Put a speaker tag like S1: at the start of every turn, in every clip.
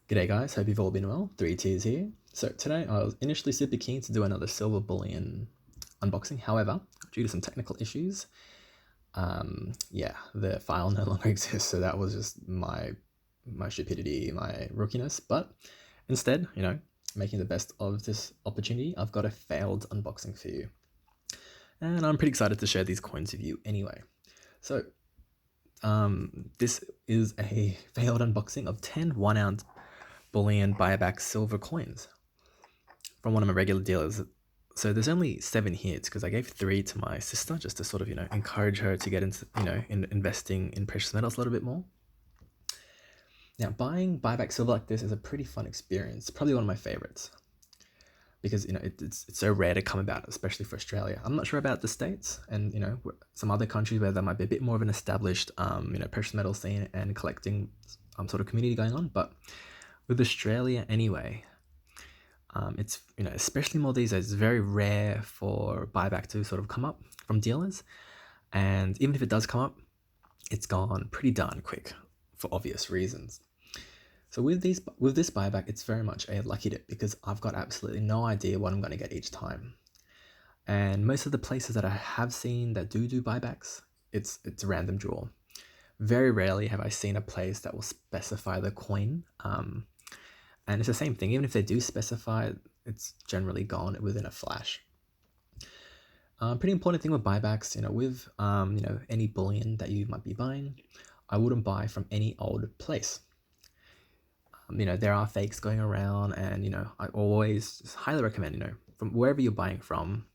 S1: G'day guys, hope you've all been well. 3T's here. So today I was initially super keen to do another silver bullion unboxing. However, due to some technical issues, the file no longer exists. So that was just my stupidity, my rookiness. But instead, making the best of this opportunity, I've got a failed unboxing for you. And I'm pretty excited to share these coins with you anyway. So this is a failed unboxing of 10 1-ounce Bullion buyback silver coins from one of my regular dealers. So there's only 7 here because I gave 3 to my sister just to sort of, encourage her to get into, investing in precious metals a little bit more. Now, buying buyback silver like this is a pretty fun experience. Probably one of my favorites because, it's so rare to come about, especially for Australia. I'm not sure about the States and, some other countries where there might be a bit more of an established, precious metal scene and collecting sort of community going on. But with Australia anyway, it's, especially more these days, it's very rare for buyback to sort of come up from dealers. And even if it does come up, it's gone pretty darn quick for obvious reasons. So with this buyback, it's very much a lucky dip because I've got absolutely no idea what I'm going to get each time. And most of the places that I have seen that do buybacks, it's a random draw. Very rarely have I seen a place that will specify the coin. And it's the same thing, even if they do specify it, it's generally gone within a flash. Pretty important thing with buybacks, with any bullion that you might be buying, I wouldn't buy from any old place. There are fakes going around, and I always just highly recommend, from wherever you're buying from,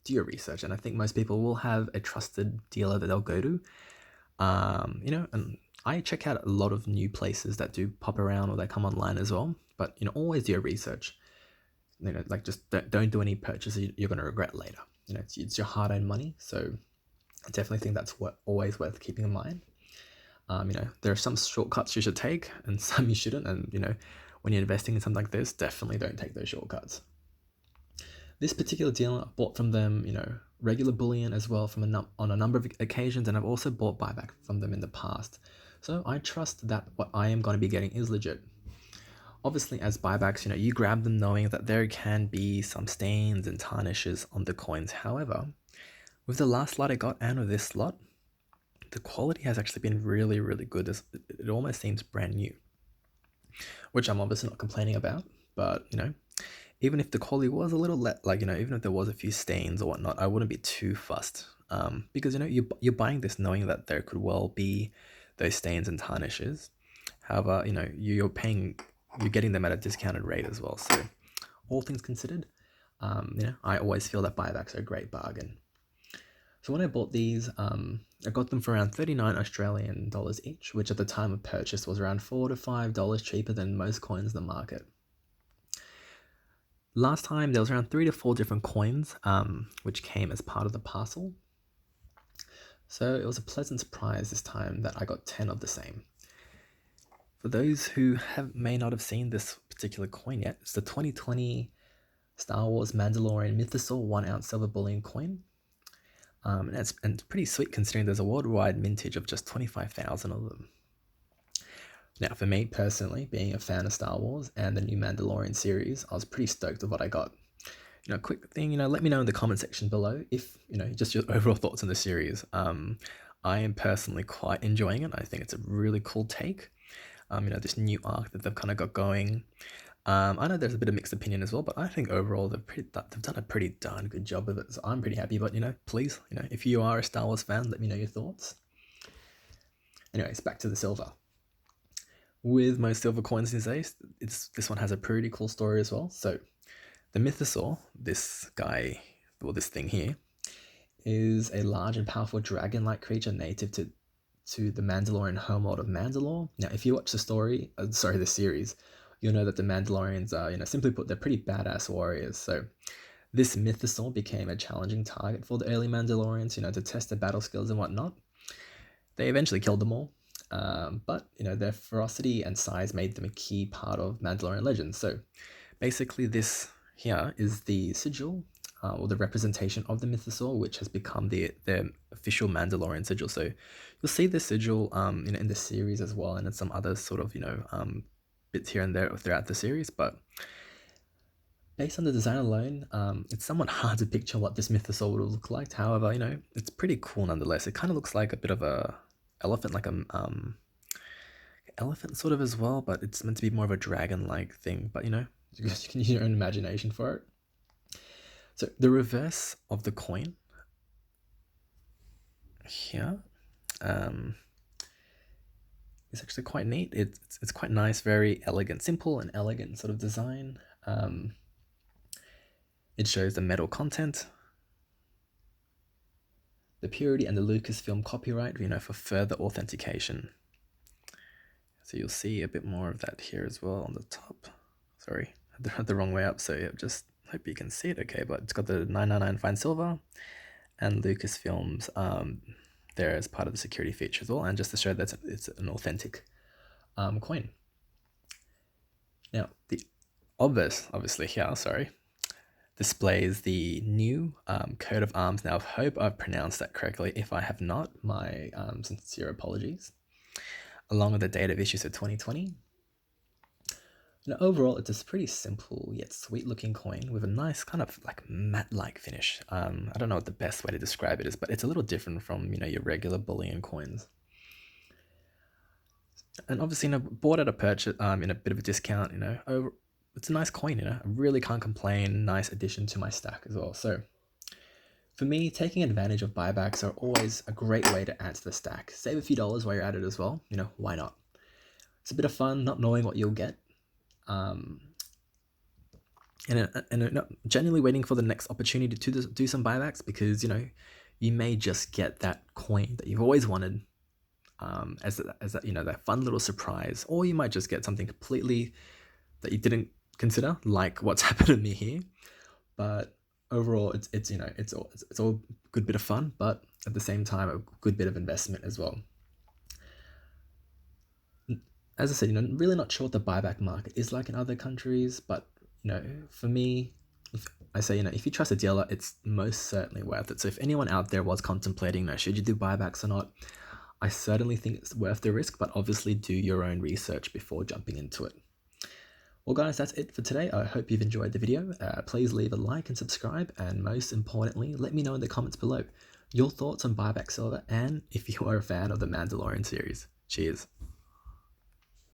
S1: do your research. And I think most people will have a trusted dealer that they'll go to. And I check out a lot of new places that do pop around or they come online as well. But always do your research. Just don't do any purchases you're going to regret later. It's your hard-earned money, so I definitely think that's always worth keeping in mind. There are some shortcuts you should take, and some you shouldn't. And when you're investing in something like this, definitely don't take those shortcuts. This particular deal, I bought from them, regular bullion as well on a number of occasions, and I've also bought buyback from them in the past. So I trust that what I am going to be getting is legit. Obviously, as buybacks, you grab them knowing that there can be some stains and tarnishes on the coins. However, with the last lot I got and with this lot, the quality has actually been really, really good. It almost seems brand new, which I'm obviously not complaining about. But, even if the quality was a little, even if there was a few stains or whatnot, I wouldn't be too fussed. Because, you're buying this knowing that there could well be those stains and tarnishes. However, you're getting them at a discounted rate as well. So all things considered, I always feel that buybacks are a great bargain. So when I bought these, I got them for around 39 Australian dollars each, which at the time of purchase was around $4 to $5 cheaper than most coins in the market. Last time there was around 3 to 4 different coins, which came as part of the parcel. So it was a pleasant surprise this time that I got 10 of the same. For those who may not have seen this particular coin yet, it's the 2020 Star Wars Mandalorian Mythosaur 1-ounce silver bullion coin. And it's pretty sweet considering there's a worldwide mintage of just 25,000 of them. Now, for me personally, being a fan of Star Wars and the new Mandalorian series, I was pretty stoked with what I got. Quick thing, let me know in the comment section below if, just your overall thoughts on the series. I am personally quite enjoying it. I think it's a really cool take. This new arc that they've kind of got going. I know there's a bit of mixed opinion as well, but I think overall they've done a pretty darn good job of it. So I'm pretty happy. But please, if you are a Star Wars fan, let me know your thoughts. Anyways, back to the silver. With most silver coins these days, this one has a pretty cool story as well. So the Mythosaur, this guy, or this thing here, is a large and powerful dragon-like creature native to the Mandalorian homeworld of Mandalore. Now, if you watch the series, you'll know that the Mandalorians are, simply put, they're pretty badass warriors. So this Mythosaur became a challenging target for the early Mandalorians, to test their battle skills and whatnot. They eventually killed them all, but, their ferocity and size made them a key part of Mandalorian legends. So basically this here is the sigil, or the representation of the Mythosaur, which has become the official Mandalorian sigil. So you'll see the sigil, in the series as well, and in some other sort of, bits here and there throughout the series, but based on the design alone, it's somewhat hard to picture what this mythosaur would look like. However, it's pretty cool nonetheless. It kind of looks like a bit of a elephant, like a elephant sort of as well, but it's meant to be more of a dragon-like thing. But you can use your own imagination for it. So the reverse of the coin here is actually quite neat. It's quite nice, very elegant, simple and elegant sort of design. It shows the metal content, the purity, and the Lucasfilm copyright, for further authentication. So you'll see a bit more of that here as well on the top. Sorry, I had the wrong way up, so yeah, just hope you can see it okay, but it's got the 999 fine silver and Lucasfilm's there as part of the security feature as well, and just to show that it's an authentic coin. Now, the obviously here, displays the new coat of arms. Now, I hope I've pronounced that correctly. If I have not, my sincere apologies. Along with the date of issue, so 2020. Overall, it's a pretty simple yet sweet-looking coin with a nice kind of like matte-like finish. I don't know what the best way to describe it is, but it's a little different from your regular bullion coins. And obviously, bought at a purchase in a bit of a discount. It's a nice coin. I really can't complain. Nice addition to my stack as well. So for me, taking advantage of buybacks are always a great way to add to the stack. Save a few dollars while you're at it as well. Why not? It's a bit of fun not knowing what you'll get. And genuinely waiting for the next opportunity to do some buybacks, because you may just get that coin that you've always wanted as that fun little surprise, or you might just get something completely that you didn't consider, like what's happened to me here. But overall, it's all a good bit of fun, but at the same time a good bit of investment as well. As I said, really not sure what the buyback market is like in other countries, but for me, if you trust a dealer, it's most certainly worth it. So if anyone out there was contemplating, should you do buybacks or not, I certainly think it's worth the risk, but obviously do your own research before jumping into it. Well, guys, that's it for today. I hope you've enjoyed the video. Please leave a like and subscribe, and most importantly, let me know in the comments below your thoughts on buyback silver and if you are a fan of the Mandalorian series. Cheers.